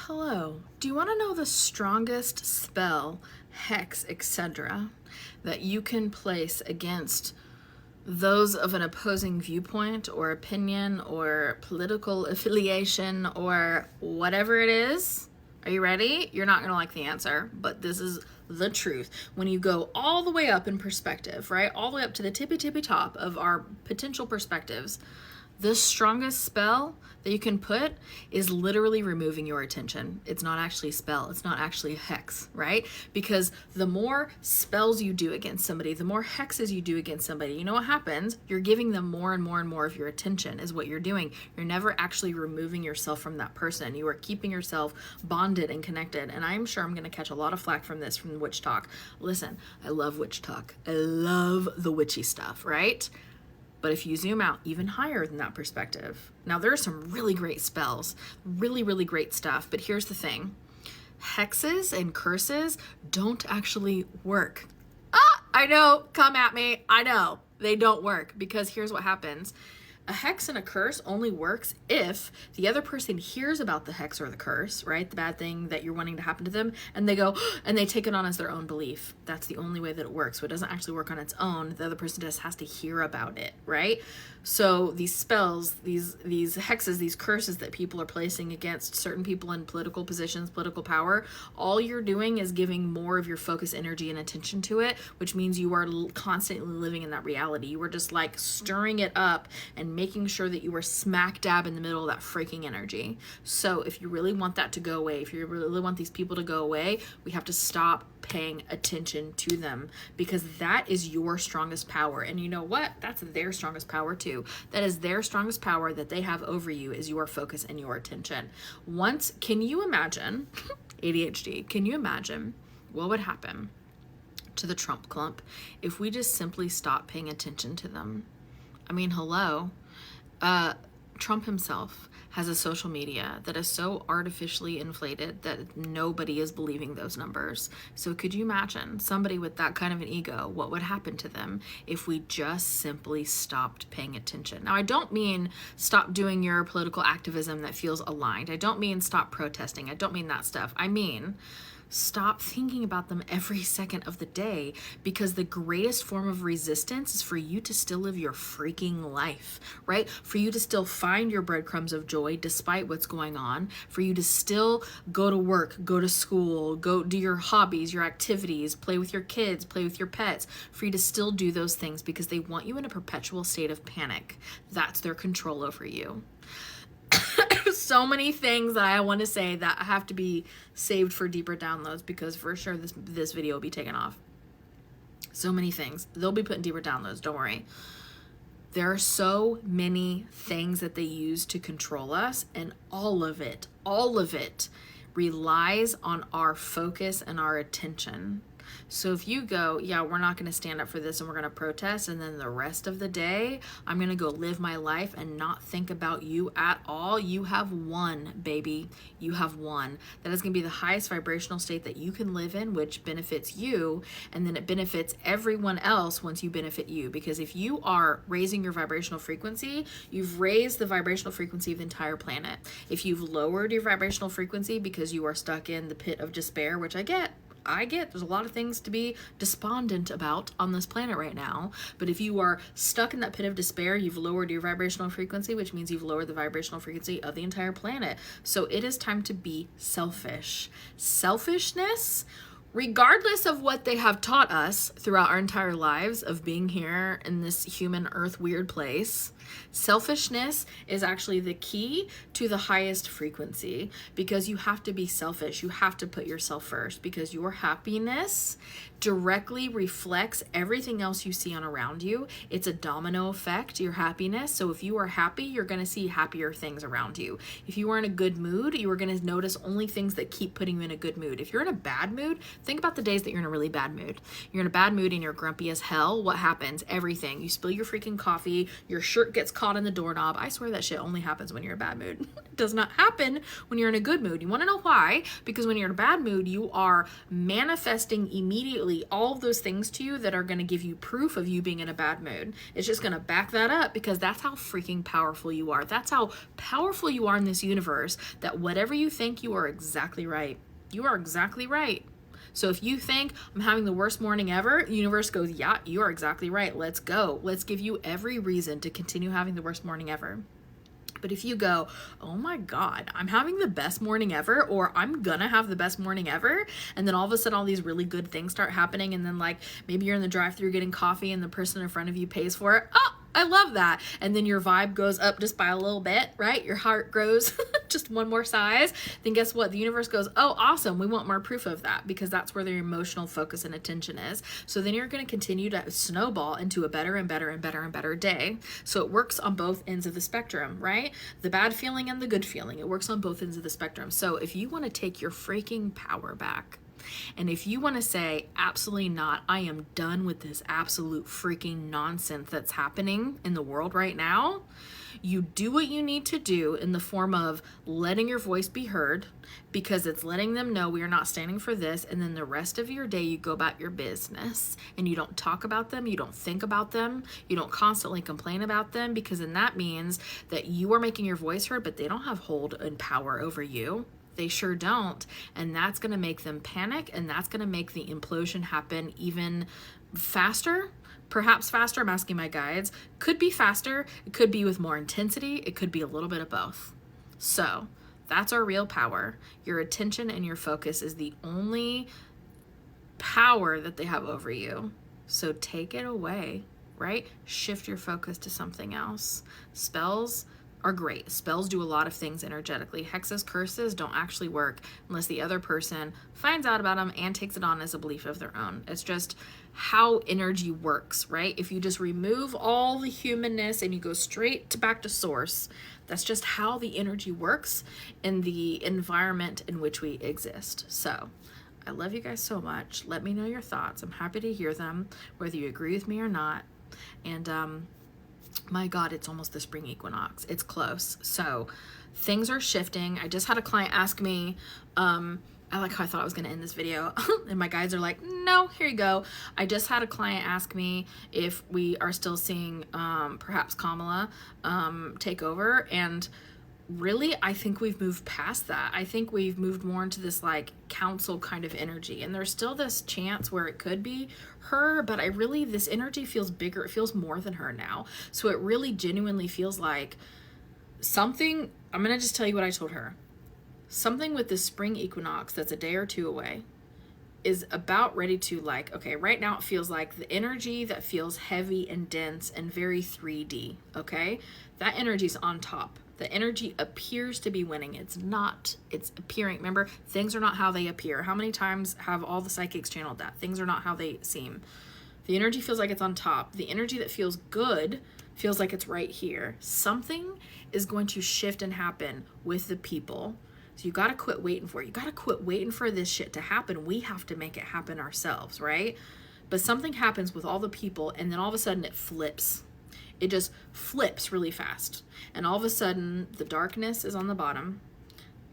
Hello. Do you want to know the strongest spell, hex, etc., that you can place against those of an opposing viewpoint or opinion or political affiliation or whatever it is? Are you ready? You're not going to like the answer, but this is the truth. When you go all the way up in perspective, right? All the way up to the tippy top of our potential perspectives, the strongest spell that you can put is literally removing your attention. It's not actually a spell. It's not actually a hex, right? Because the more spells you do against somebody, the more hexes you do against somebody, you know what happens? You're giving them more and more of your attention is what you're doing. You're never actually removing yourself from that person. You are keeping yourself bonded and connected. And I'm sure I'm going to catch a lot of flack from this, from witch talk. Listen, I love witch talk. I love the witchy stuff, right? But if you zoom out even higher than that perspective, now there are some really great spells, really great stuff, but here's the thing. Hexes and curses don't actually work. I know, come at me. I know, they don't work because here's what happens. A hex and a curse only works if the other person hears about the hex or the curse, right? The bad thing that you're wanting to happen to them, and they go, and they take it on as their own belief. That's the only way that it works. So it doesn't actually work on its own. The other person just has to hear about it, right? So these spells, these hexes, these curses that people are placing against certain people in political positions, political power, all you're doing is giving more of your focus, energy, and attention to it, which means you are constantly living in that reality. You are just like stirring it up and making sure that you are smack dab in the middle of that freaking energy. So if you really want that to go away, if you really want these people to go away, we have to stop paying attention to them, because that is your strongest power. And you know what? That's their strongest power too. That is their strongest power that they have over you, is your focus and your attention. Can you imagine, ADHD, can you imagine what would happen to the Trump clump if we just simply stopped paying attention to them? I mean, hello. Trump himself has a social media that is so artificially inflated that nobody is believing those numbers. So could you imagine somebody with that kind of an ego, what would happen to them if we just simply stopped paying attention? Now, I don't mean stop doing your political activism that feels aligned. I don't mean stop protesting. I don't mean that stuff. I mean, stop thinking about them every second of the day, because the greatest form of resistance is for you to still live your freaking life, right? For you to still find your breadcrumbs of joy despite what's going on, for you to still go to work, go to school, go do your hobbies, your activities, play with your kids, play with your pets, for you to still do those things because they want you in a perpetual state of panic. That's their control over you. So many things that I want to say that have to be saved for deeper downloads, because for sure this video will be taken off. So many things. They'll be put in deeper downloads, don't worry. There are so many things that they use to control us, and all of it relies on our focus and our attention. So if you go, yeah, we're not going to stand up for this and we're going to protest, and then the rest of the day, I'm going to go live my life and not think about you at all, you have won, baby. You have won. That is going to be the highest vibrational state that you can live in, which benefits you, and then it benefits everyone else once you benefit you. Because if you are raising your vibrational frequency, you've raised the vibrational frequency of the entire planet. If you've lowered your vibrational frequency because you are stuck in the pit of despair, which I get, there's a lot of things to be despondent about on this planet right now. But if you are stuck in that pit of despair, you've lowered your vibrational frequency, which means you've lowered the vibrational frequency of the entire planet. So it is time to be selfish. Selfishness, regardless of what they have taught us throughout our entire lives of being here in this human earth weird place, selfishness is actually the key to the highest frequency, because you have to be selfish. You have to put yourself first, because your happiness directly reflects everything else you see on around you. It's a domino effect, your happiness. So if you are happy, you're going to see happier things around you. If you are in a good mood, you are going to notice only things that keep putting you in a good mood. If you're in a bad mood, think about the days that you're in a really bad mood. You're in a bad mood and you're grumpy as hell. What happens? Everything. You spill your freaking coffee, your shirt gets caught in the doorknob. I swear that shit only happens when you're in a bad mood. It does not happen when you're in a good mood. You want to know why? Because when you're in a bad mood, you are manifesting immediately all of those things to you that are going to give you proof of you being in a bad mood. It's just going to back that up, because that's how freaking powerful you are. That's how powerful you are in this universe, that whatever you think, you are exactly right. You are exactly right. So if you think I'm having the worst morning ever, the universe goes, yeah, you are exactly right. Let's go. Let's give you every reason to continue having the worst morning ever. But if you go, oh my God, I'm having the best morning ever, or I'm gonna have the best morning ever, and then all of a sudden all these really good things start happening, and then like maybe you're in the drive-thru getting coffee and the person in front of you pays for it. Oh, I love that. And then your vibe goes up just by a little bit, right? Your heart grows just one more size. Then guess what? The universe goes, oh, awesome. We want more proof of that, because that's where their emotional focus and attention is. So then you're going to continue to snowball into a better and better and better and better day. So it works on both ends of the spectrum, right? The bad feeling and the good feeling. It works on both ends of the spectrum. So if you want to take your freaking power back, and if you want to say, absolutely not, I am done with this absolute freaking nonsense that's happening in the world right now, you do what you need to do in the form of letting your voice be heard, because it's letting them know we are not standing for this. And then the rest of your day, you go about your business and you don't talk about them. You don't think about them. You don't constantly complain about them, because then that means that you are making your voice heard, but they don't have hold and power over you. They sure don't. And that's going to make them panic, and that's going to make the implosion happen even faster. Perhaps faster, I'm asking my guides. Could be faster. It could be with more intensity. It could be a little bit of both. So that's our real power. Your attention and your focus is the only power that they have over you. So take it away, right? Shift your focus to something else. Spells are great. Spells do a lot of things energetically. Hexes, curses don't actually work unless the other person finds out about them and takes it on as a belief of their own. It's just how energy works, right? If you just remove all the humanness and you go straight to back to source, that's just how the energy works in the environment in which we exist. So I love you guys so much. Let me know your thoughts. I'm happy to hear them, whether you agree with me or not. And my God, it's almost the spring equinox. It's close. So things are shifting. I just had a client ask me, I like how I thought I was going to end this video and my guides are like, no, here you go. I just had a client ask me if we are still seeing perhaps Kamala take over, and really, I think we've moved past that. I think we've moved more into this like council kind of energy, and there's still this chance where it could be her, but this energy feels bigger. It feels more than her now. So it really genuinely feels like something. I'm going to just tell you what I told her. Something with the spring equinox that's a day or two away is about ready to, like, okay, right now it feels like the energy that feels heavy and dense and very 3D, okay? That energy's on top. The energy appears to be winning. It's not. It's appearing. Remember, things are not how they appear. How many times have all the psychics channeled that? Things are not how they seem. The energy feels like it's on top. The energy that feels good feels like it's right here. Something is going to shift and happen with the people. So you got to quit waiting for it. You got to quit waiting for this shit to happen. We have to make it happen ourselves, right? But something happens with all the people, and then all of a sudden it flips. It just flips really fast. And all of a sudden, the darkness is on the bottom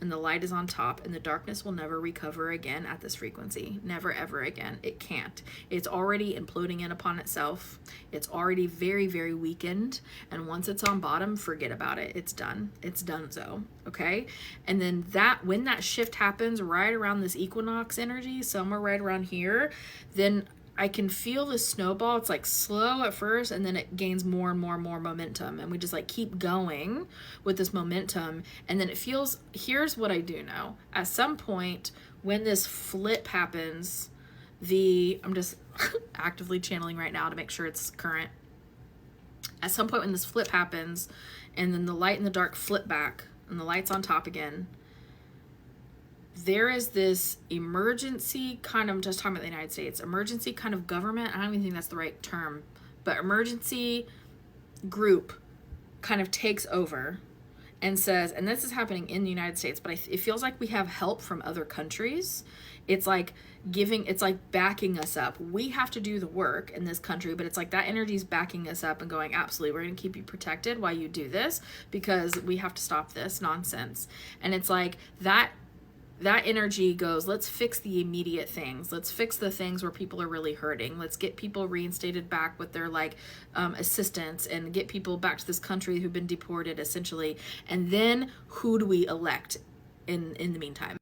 and the light is on top, and the darkness will never recover again at this frequency. Never, ever again. It can't. It's already imploding in upon itself. It's already very, very weakened. And once it's on bottom, forget about it. It's done. It's donezo. Okay? And then when that shift happens right around this equinox energy, somewhere right around here, then I can feel the snowball. It's like slow at first, and then it gains more and more and more momentum. And we just like keep going with this momentum. And then it feels, here's what I do know. At some point when this flip happens, I'm just actively channeling right now to make sure it's current. At some point when this flip happens, and then the light and the dark flip back, and the light's on top again, there is this emergency kind of, I'm just talking about the United States, emergency kind of government. I don't even think that's the right term, but emergency group kind of takes over, and says, and this is happening in the United States, but it feels like we have help from other countries. It's like it's like backing us up. We have to do the work in this country, but it's like that energy is backing us up and going, absolutely, we're going to keep you protected while you do this, because we have to stop this nonsense. And it's like that energy goes, let's fix the immediate things. Let's fix the things where people are really hurting. Let's get people reinstated back with their assistance, and get people back to this country who've been deported essentially. And then who do we elect in the meantime?